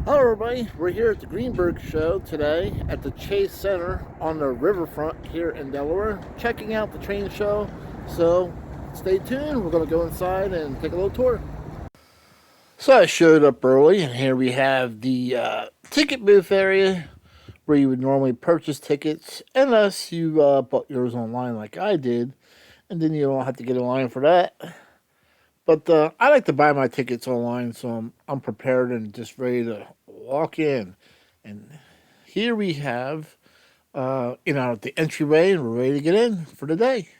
Hello everybody, we're here at the Greenberg Show today at the Chase Center on the Riverfront here in Delaware, checking out the train show. So stay tuned, we're going to go inside and take a little tour. So I showed up early, and here we have the ticket booth area where you would normally purchase tickets, unless you bought yours online like I did, and then you don't have to get in line for that. But I like to buy my tickets online, so I'm prepared and just ready to walk in. And here we have, the entryway, and we're ready to get in for the day.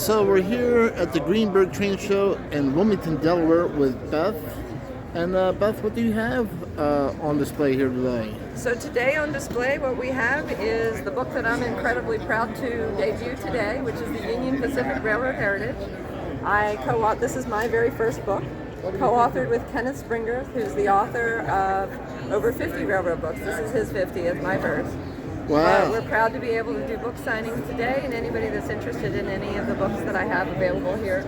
So we're here at the Greenberg Train Show in Wilmington, Delaware with Beth. And Beth, what do you have on display here today? So today on display what we have is the book that I'm incredibly proud to debut today, which is the Union Pacific Railroad Heritage. This is my very first book, co-authored with Kenneth Springer, who's the author of over 50 railroad books. This is his 50th, my first. Wow. We're proud to be able to do book signings today, and anybody that's interested in any of the books that I have available here,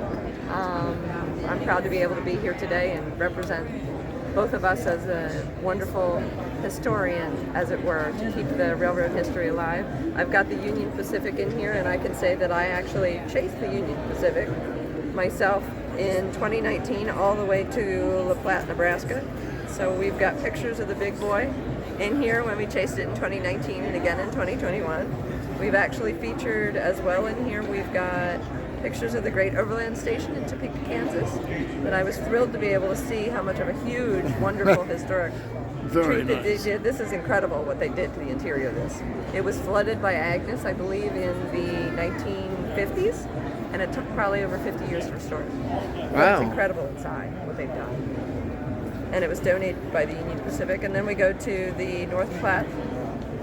I'm proud to be able to be here today and represent both of us as a wonderful historian, as it were, to keep the railroad history alive. I've got the Union Pacific in here, and I can say that I actually chased the Union Pacific myself in 2019 all the way to La Platte, Nebraska. So we've got pictures of the big boy in here when we chased it in 2019 and again in 2021. We've actually featured as well in here, we've got pictures of the Great Overland Station in Topeka, Kansas, that I was thrilled to be able to see how much of a huge, wonderful historic treat that they did. This is incredible what they did to the interior of this. It was flooded by Agnes, I believe, in the 1950s, and it took probably over 50 years to restore it. Wow. It's incredible inside what they've done. And it was donated by the Union Pacific. And then we go to the North Platte,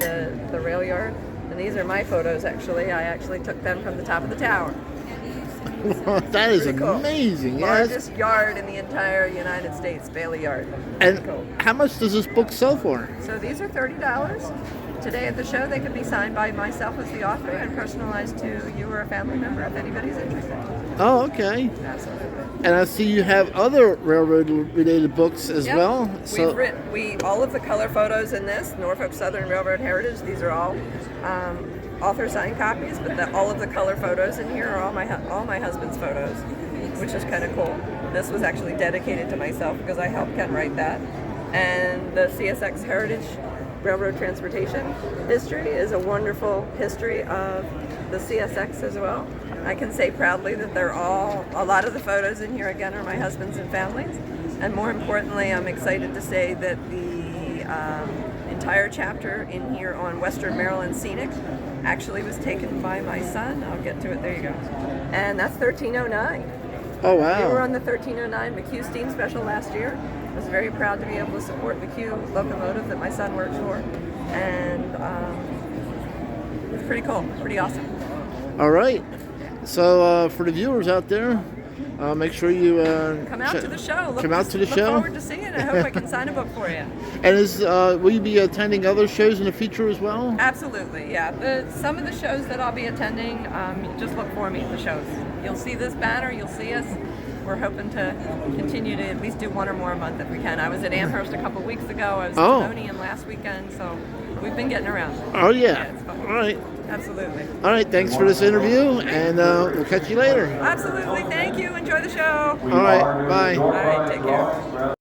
the rail yard. And these are my photos, actually. I actually took them from the top of the tower. That is cool. Amazing. Largest yard in the entire United States, Bailey Yard. And cool. How much does this book sell for? So these are $30. Today at the show, they could be signed by myself as the author and personalized to you or a family member if anybody's interested. Oh, okay. Absolutely. And I see you have other railroad-related books as well. So all of the color photos in this, Norfolk Southern Railroad Heritage, these are all author signed copies, but all of the color photos in here are all my husband's photos, which is kind of cool. This was actually dedicated to myself because I helped Ken write that. And the CSX Heritage Railroad Transportation history is a wonderful history of the CSX as well. I can say proudly that a lot of the photos in here again are my husband's and family's. And more importantly, I'm excited to say that the entire chapter in here on Western Maryland Scenic actually was taken by my son. I'll get to it, there you go. And that's 1309. Oh, wow. We were on the 1309 McHugh Steam Special last year. I was very proud to be able to support McHugh locomotive that my son works for. And it's pretty cool, pretty awesome. All right. So for the viewers out there, make sure you come out to the show. Look forward to seeing it. I hope I can sign a book for you. And will you be attending other shows in the future as well? Absolutely, yeah. Some of the shows that I'll be attending, just look for me at the shows. You'll see this banner, you'll see us. We're hoping to continue to at least do one or more a month if we can. I was at Amherst a couple weeks ago. I was at Devonian last weekend, so we've been getting around. Oh, yeah. It's fun. All right. Absolutely. All right, thanks for this interview, and we'll catch you later. Absolutely, thank you. Enjoy the show. All right, bye. All right, take care.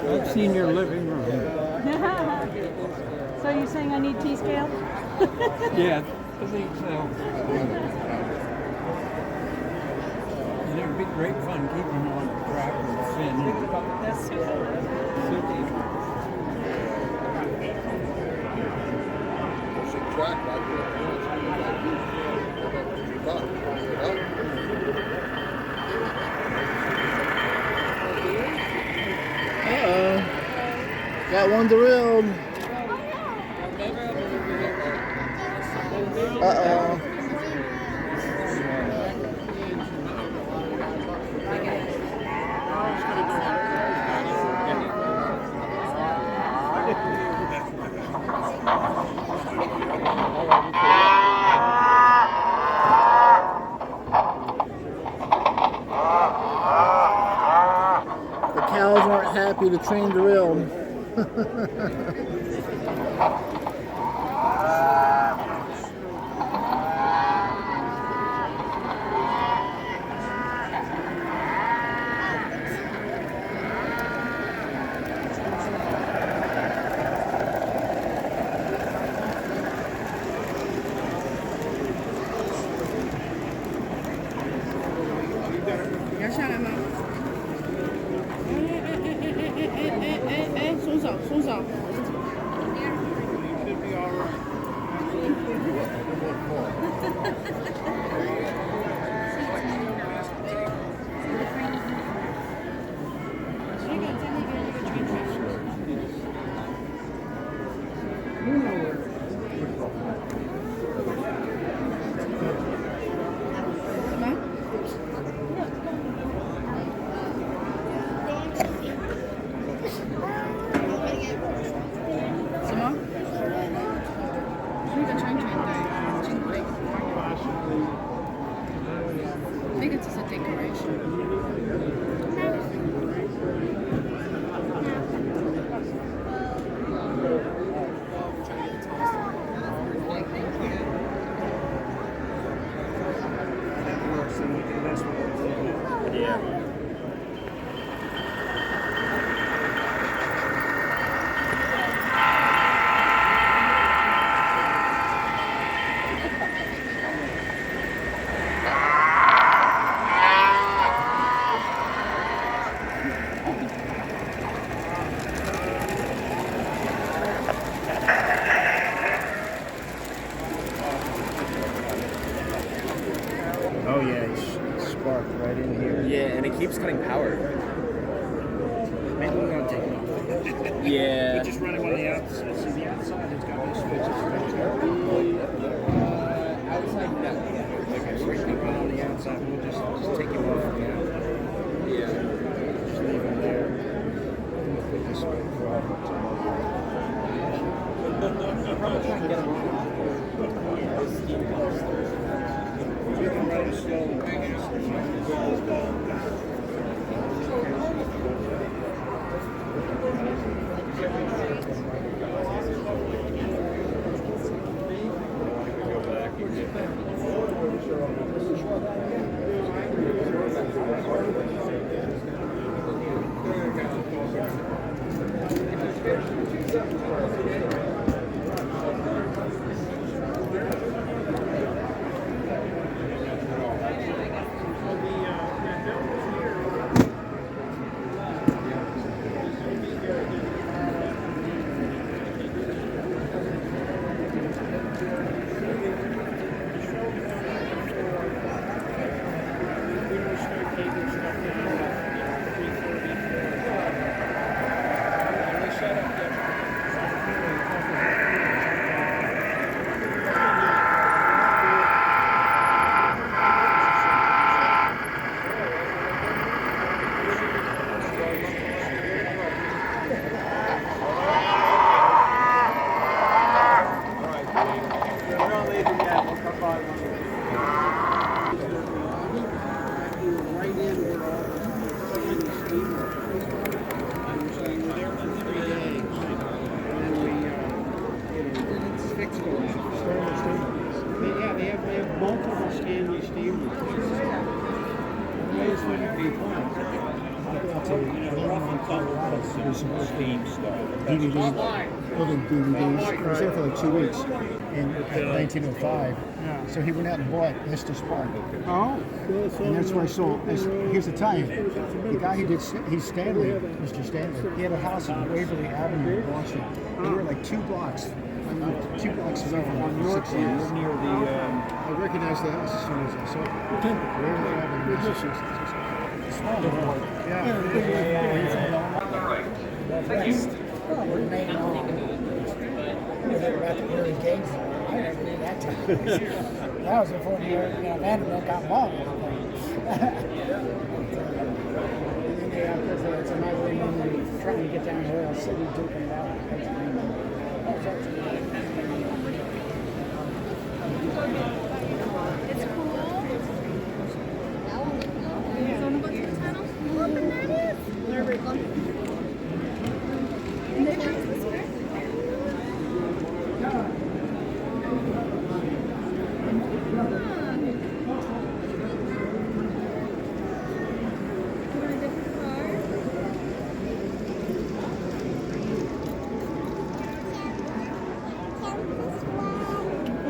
I've seen your living room. So you're saying I need T-scale? Yeah, I think so. And it would be great fun keeping them on the track and fin. That's super. Uh-oh. Got one derailed. Uh-oh. The cows aren't happy the train derailed. Oh yeah, it's sparked right in here. Yeah, and it keeps cutting power. Maybe we're gonna take it off. Yeah. We're just running on the outside. See the outside, it's got these switches. Outside, no. Okay, so we're going on the outside. We'll just take him off for now. Yeah. Just leave him there. We'll put this way. Probably try and get him on. This steam comes through. We can run it slowly. multiple Stanley steam replacements. Ways would it be fun? Colorado to do some steam stuff. DVD, building DVDs. I was there for like 2 weeks in 1905. Yeah. So he went out and bought Estes Park. Oh, And that's where I saw, here's the tie-in. The guy who did, he's Stanley, Mr. Stanley. He had a house on Waverly Avenue in Boston. We were like 2 blocks. 2 blocks away from him for 6 years. Near the, I recognized the house as soon as I saw it. Waverly Avenue, Massachusetts. Small little boy. Yeah. Thank you. That was before Vanderbilt got involved. It's another thing when you're trying to get down to Royal City, duking it out. It's cool. So wanna go to the tunnel? Oh, bananas! Where are we going?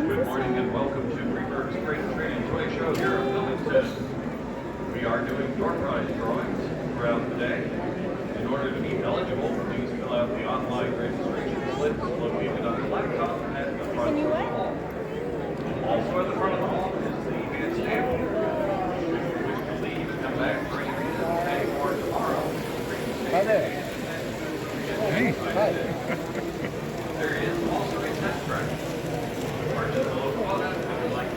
Good morning and welcome to Greenberg Train Show here in Wilmington. We are doing door prize drawings throughout the day. In order to be eligible, please fill out the online registration slip located on the laptop at the front of the hall. Also at the front of the hall is the advance table. If you wish to leave and come back for any reason today or tomorrow, Hi there. hey. there is also a test track. Purchase the local product if you like.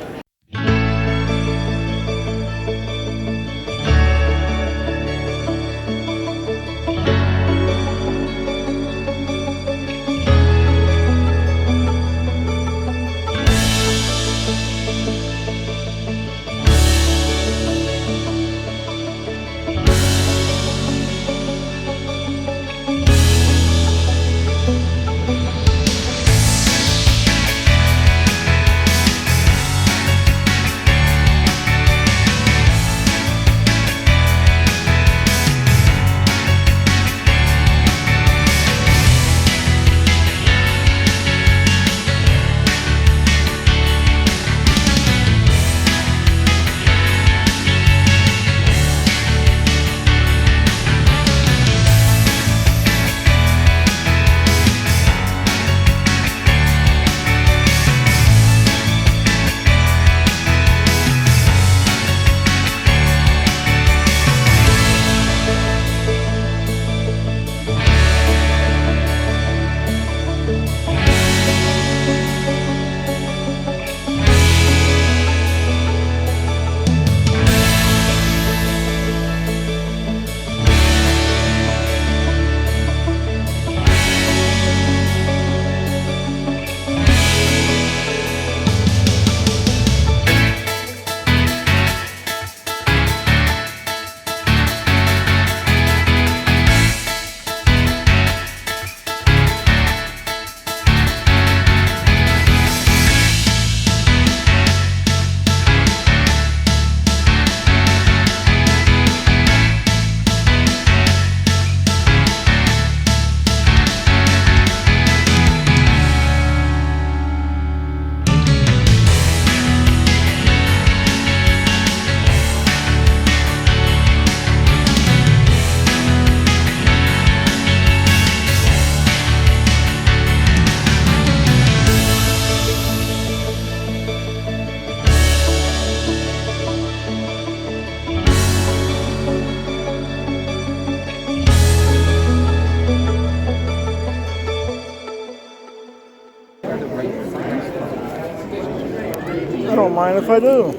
I don't mind if I do.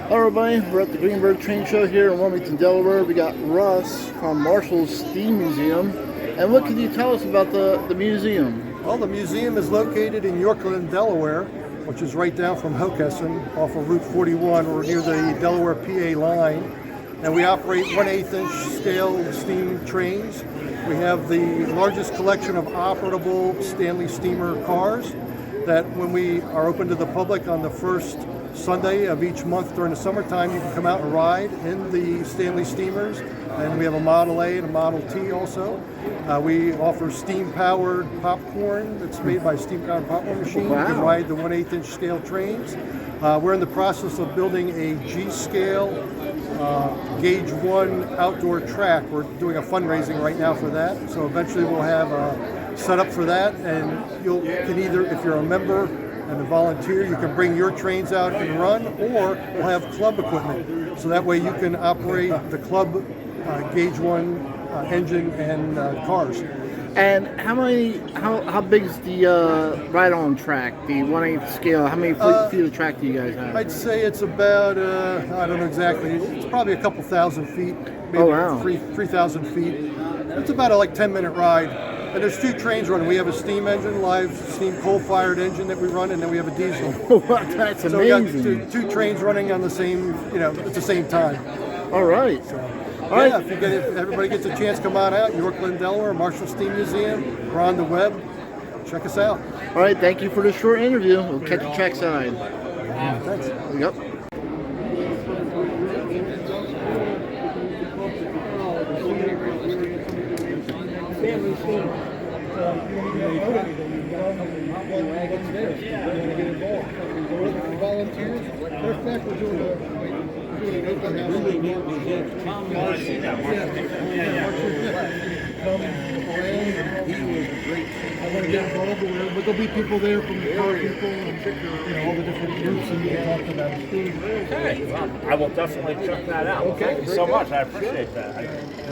Hello everybody, we're at the Greenberg Train Show here in Wilmington, Delaware. We got Russ from Marshall's Steam Museum. And what can you tell us about the museum? Well, the museum is located in Yorkland, Delaware, which is right down from Hockessin off of Route 41. We're near the Delaware PA line. and we operate 1/8 inch scale steam trains. We have the largest collection of operable Stanley steamer cars that when we are open to the public on the first Sunday of each month during the summertime, you can come out and ride in the Stanley steamers. And we have a Model A and a Model T also. We offer steam-powered popcorn that's made by a steam-powered popcorn machine. Wow. You can ride the 1/8 inch scale trains. We're in the process of building a G-scale Gauge 1 outdoor track. We're doing a fundraising right now for that. So eventually we'll have a setup for that. And you can either, if you're a member and a volunteer, you can bring your trains out and run, or we'll have club equipment. So that way you can operate the club Gauge 1 engine and cars. And how big is the ride-on track, the 1/8 scale? How many feet of track do you guys have? I'd say it's about, I don't know exactly, it's probably a couple thousand feet, maybe 3,000 feet. It's about a 10-minute ride. And there's 2 trains running. We have a steam engine, live steam coal-fired engine that we run, and then we have a diesel. That's so we got amazing. two trains running on the same, at the same time. All right. All right. If everybody gets a chance, come on out. Yorkland, Delaware, Marshall Steam Museum. We're on the web. Check us out. All right. Thank you for the short interview. We'll catch you trackside. Thanks. Yep. Volunteers. Matter of fact, we're doing an open house. Come around. He was great. I want to get involved, but there'll be people there from the car people and all the different groups, and you can talk to them. Okay, well, I will definitely check that out. Okay, thank you so much. I appreciate that. I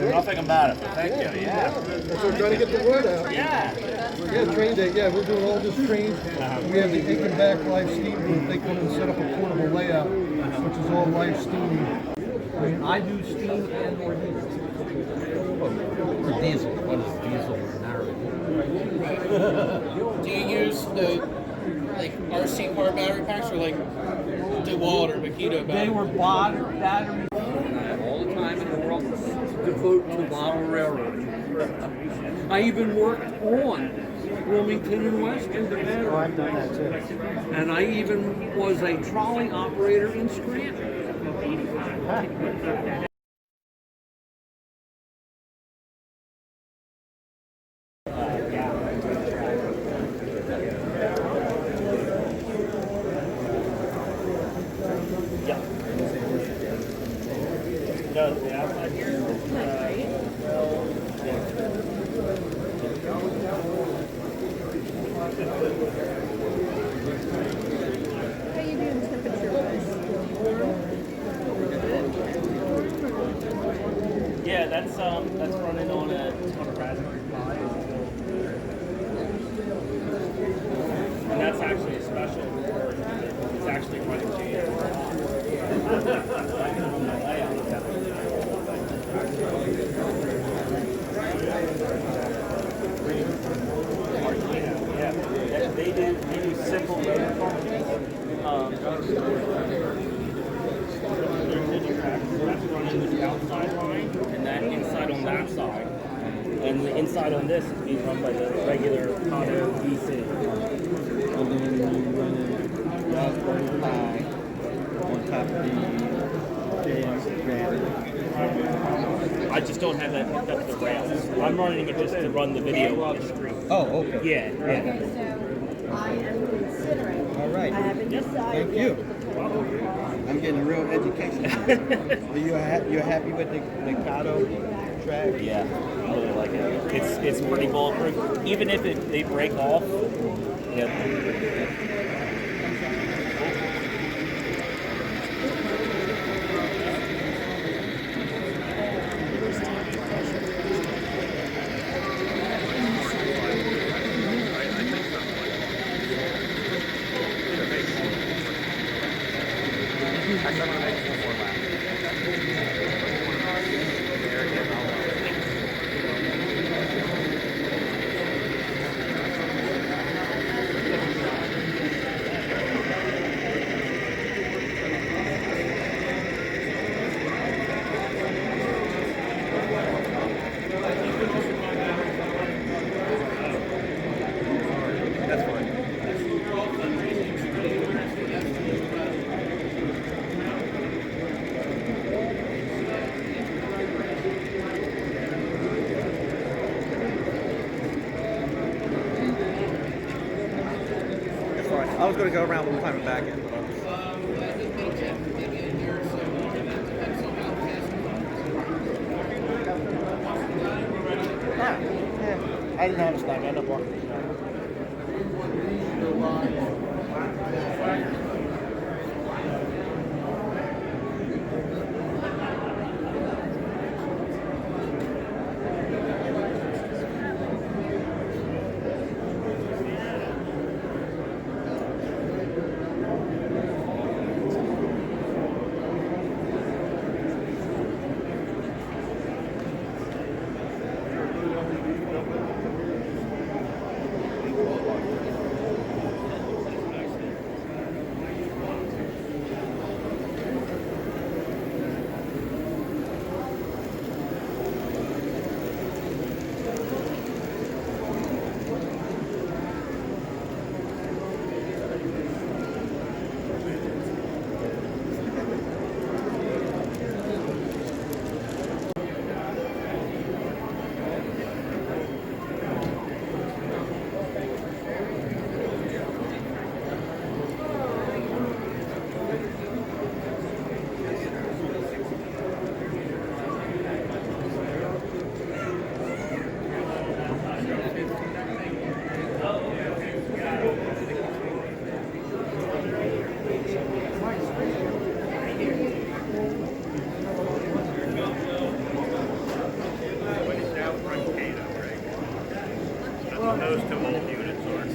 know nothing about it. Thank you. Yeah. So we're trying to get the word out. Yeah. Yeah, train day. Yeah, we're doing all this train. We have the Aiken Back live steam booth. They come and set up a portable layout, which is all live steam. I mean, I do steam and or diesel. Or diesel. What is diesel narrative? Do you use the RC car battery packs or DeWalt or Makita battery? They were battery. And I have all the time in the world to devote to model railroading. I even worked on Wilmington and Western, the battery. Oh, I've done that too. And I even was a trolley operator in Scranton. Yeah, that's running on a Raspberry Pi. And that's actually a special version. It's actually running Yeah, they do simple motor functions. That's running the outside line, and that inside on that side. And the inside on this is being run by the regular Auto DC. And then you run a Raspberry Pi on top of the JS. I just don't have that's the rails. I'm running it just to run the video on the street. Oh, okay. Yeah. So I am considering. All right. I haven't decided. Thank you. I'm getting a real education. Are you're happy with the Kato track? Yeah, I really like it. It's pretty bulletproof. Even if they break off, was going to go around and climb it back in. I didn't have a snack. I ended up walking. Those two old units are.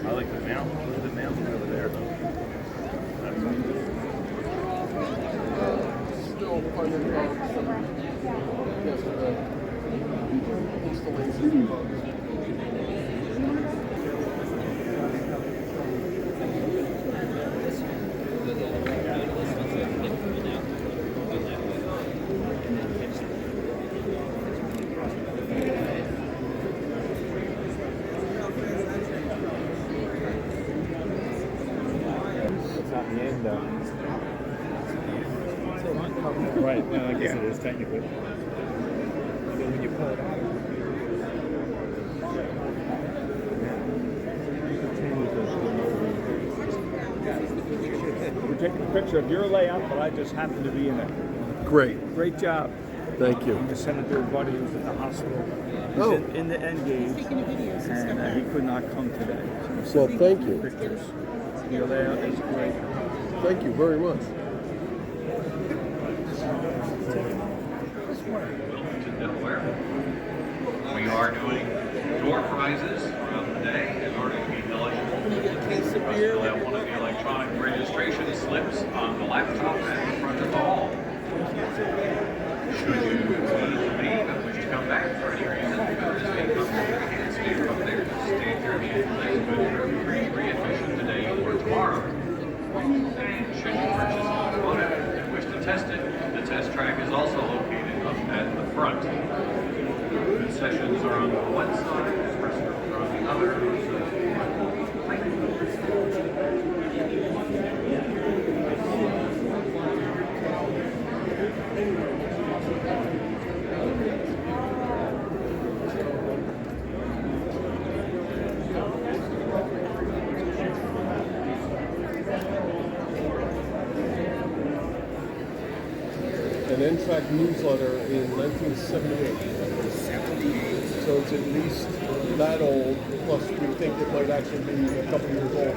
I like the mountain. Look at the mountain over there, though. Still part of installation. Right, no, I guess it is technically. But when you pull it out, we're taking a picture of your layout, but I just happened to be in it. Great. Great job. Thank you. I'm the senator buddy who's at the hospital. He's in the N gauge, and he could not come today. Well, thank you. Pictures. Your layout is great. Thank you very much. Wilmington, Delaware. We are doing door prizes throughout the day in order to be eligible. You'll have one of the electronic registration slips on the laptop at the front of the hall. Should you need to leave and wish to come back for any reason, there is a complimentary hand stamp up there to stamp your hand. That's good for readmission today or tomorrow. And should you purchase a product and wish to test it, the test track is also located up at the front. Concessions are on the one side, restaurants are on the other. An NTRAC newsletter in 1978. So it's at least that old, plus we think it might actually be a couple years old.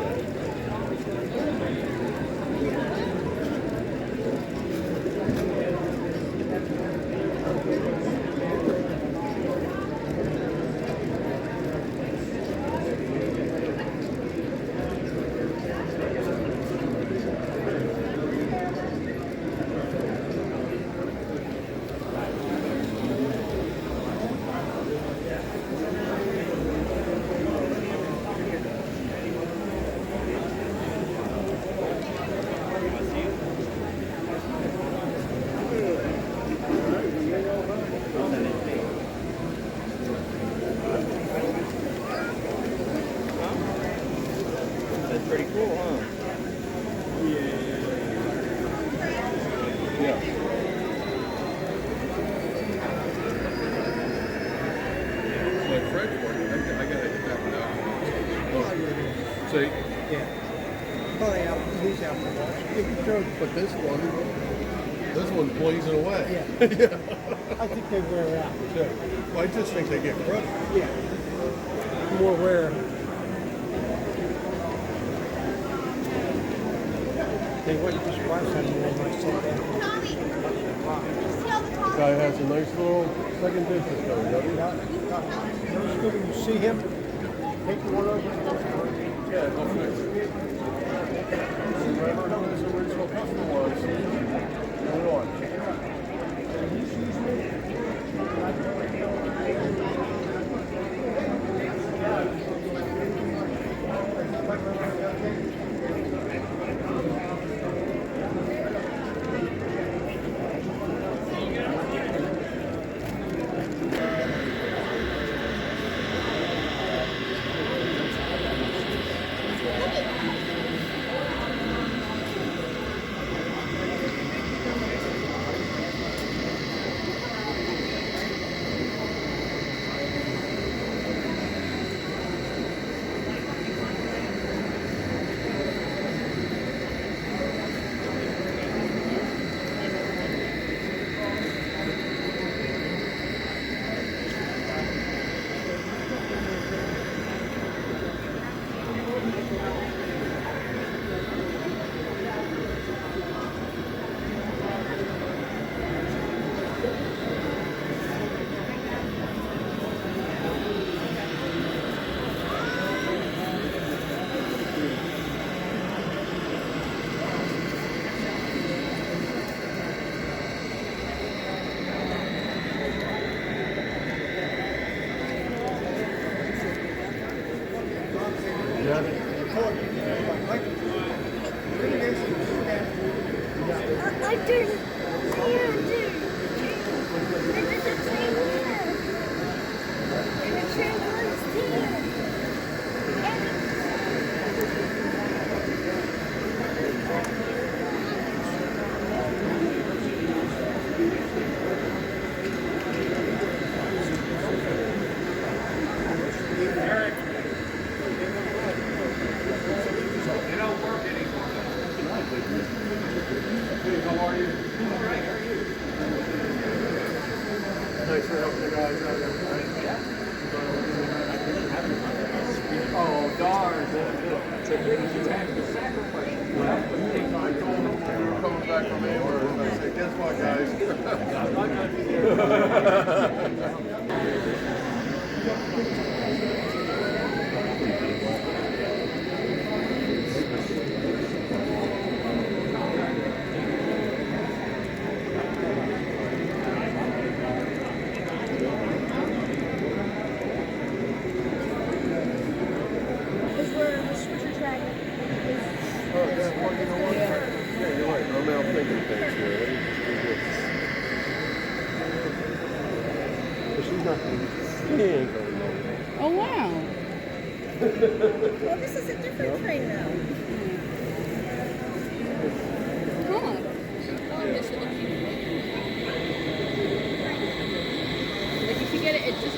But this one's blazing away. I think they wear out. Yeah. Well, I just think they get crushed. Yeah. More wear. They wouldn't just watch anymore. Guy has a nice little second business going, doesn't he? When you see him, take one over. Yeah, go fix it. Remember who his original customer was? Hold on. Oh, darn. It's a big sacrifice. I told them when we were coming back from Amherst, I said, guess what, guys? Oh, wow. Well, this is a different train now. Huh. Like if you get it, it just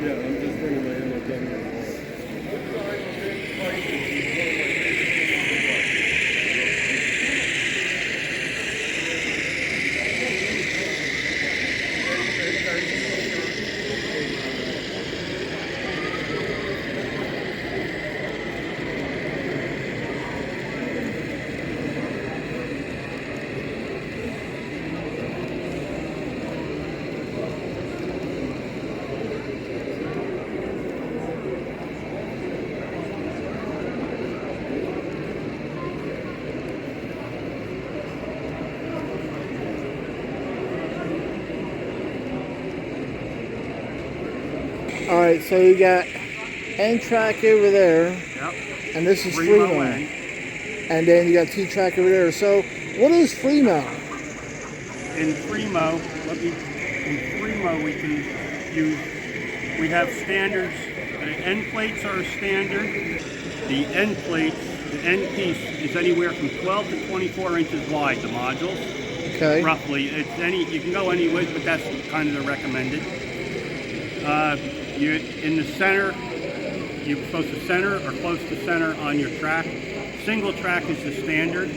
Yeah, I'm just bringing my ammo down here. All right, so you got N-track over there, and this is Freemo. And then you got T-track over there. So what is Freemo? In Freemo, we can use, we have standards. The end plates are standard. The end plates The end piece is anywhere from 12 to 24 inches wide, the modules. Okay. Roughly. You can go any width, but that's kind of the recommended. You're in the center, you're supposed to center or close to center on your track. Single track is the standard.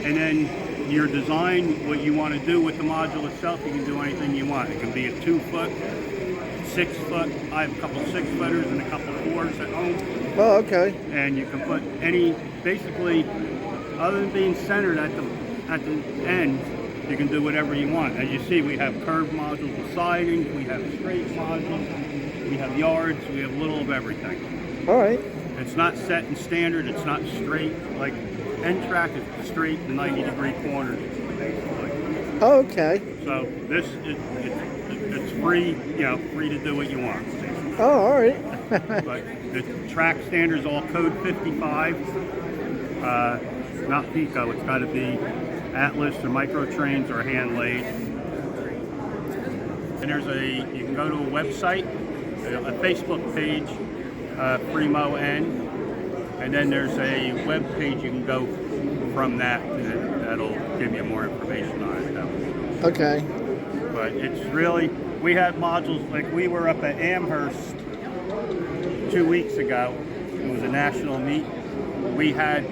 And then your design, what you want to do with the module itself, you can do anything you want. It can be a 2-foot, 6-foot. I have a couple 6-footers and a couple 4s at home. Oh, okay. And you can put any, basically, other than being centered at the end, you can do whatever you want. As you see, we have curved modules with siding, we have straight modules, we have yards, we have a little of everything. All right. It's not set in standard, it's not straight. Like end track is straight 90-degree corners, basically. Oh, okay. So this it's free, free to do what you want. Basically. Oh, all right. But the track standard is all code 55, not Pico. It's got to be Atlas or Micro Trainz or hand laid. And you can go to a website, a Facebook page, Freemo N, and then there's a web page you can go from that'll give you more information on it. Okay. But it's really, we had modules, like we were up at Amherst 2 weeks ago. It was a national meet. We had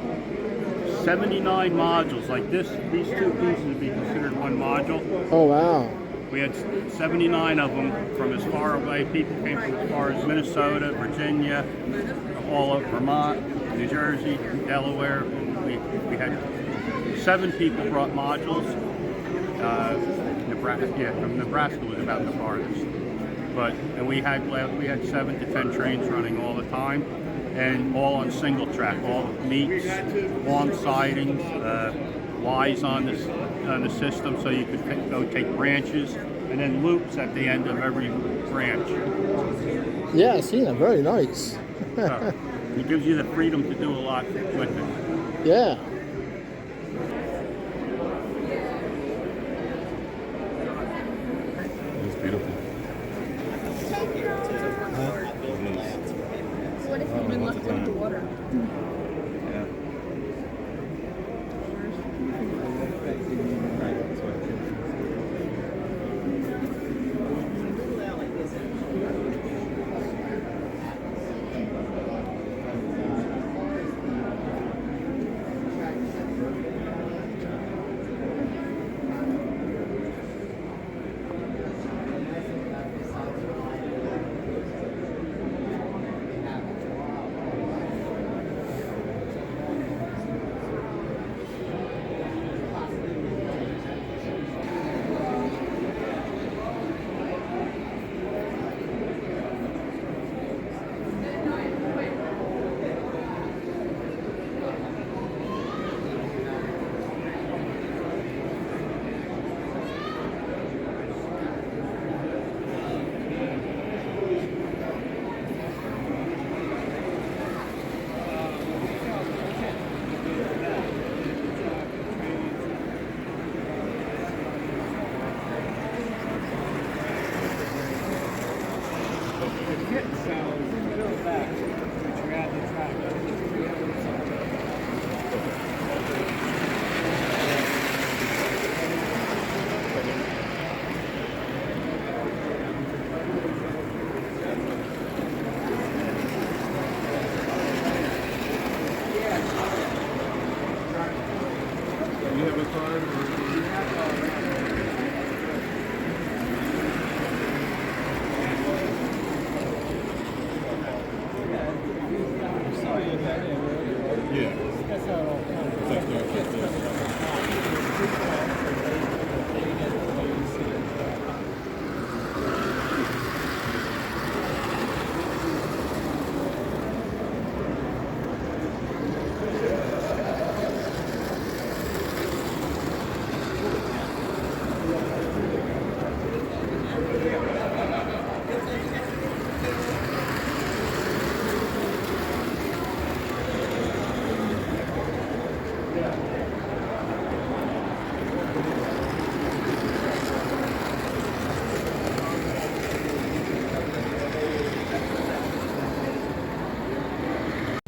79 modules, like these 2 pieces would be considered one module. Oh, wow. We had 79 of them from as far away. People came from as far as Minnesota, Virginia, all of Vermont, New Jersey, Delaware. And we had 7 people brought modules. From Nebraska was about the farthest. And we had 7 to 10 trains running all the time, and all on single track, all meets, long sidings, Ys on the system, so you could go take branches, and then loops at the end of every branch. Yeah, I see them. Very nice. So it gives you the freedom to do a lot with it. Yeah. It's beautiful. What if you've been left with the water?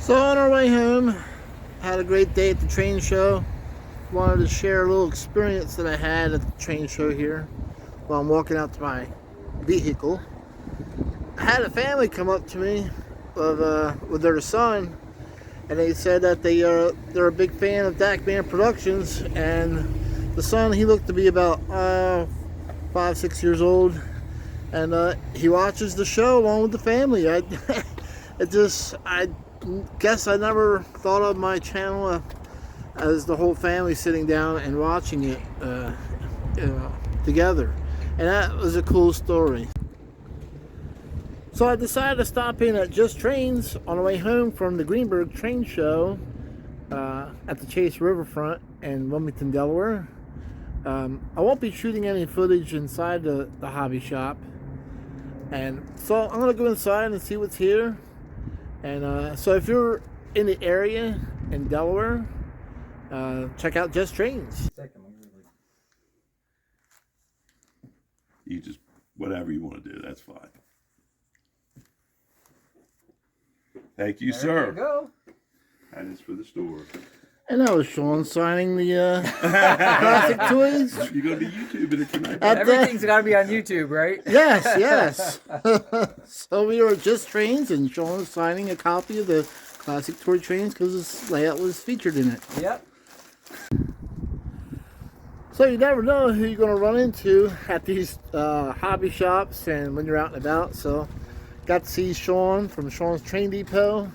So on our way home, had a great day at the train show. Wanted to share a little experience that I had at the train show here while I'm walking out to my vehicle. I had a family come up to me with their son, and they said that they're a big fan of Dakman Productions, and the son, he looked to be about 5-6 years old, and he watches the show along with the family. I guess I never thought of my channel as the whole family sitting down and watching it together, and that was a cool story. So I decided to stop in at Just Trainz on the way home from the Greenberg Train Show at the Chase Riverfront in Wilmington, Delaware. I won't be shooting any footage inside the hobby shop, and so I'm going to go inside and see what's here. And so if you're in the area in Delaware, check out Just Trainz. You just, whatever you want to do, that's fine. Thank you, sir. There you go. And it's for the store. And that was Sean signing the classic toys. You're going to be YouTubing it tonight. Everything's got to be on YouTube, right? Yes, yes. So we were at Just Trainz, and Sean was signing a copy of the classic toy trains because this layout was featured in it. Yep. So you never know who you're going to run into at these hobby shops and when you're out and about. So got to see Sean from Sean's Train Depot.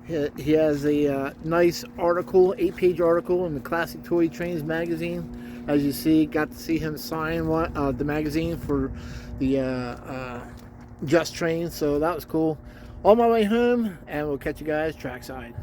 He has a nice article, 8-page article in the Classic Toy Trains magazine. As you see, got to see him sign the magazine for the Just Trainz, so that was cool. On my way home, and we'll catch you guys trackside.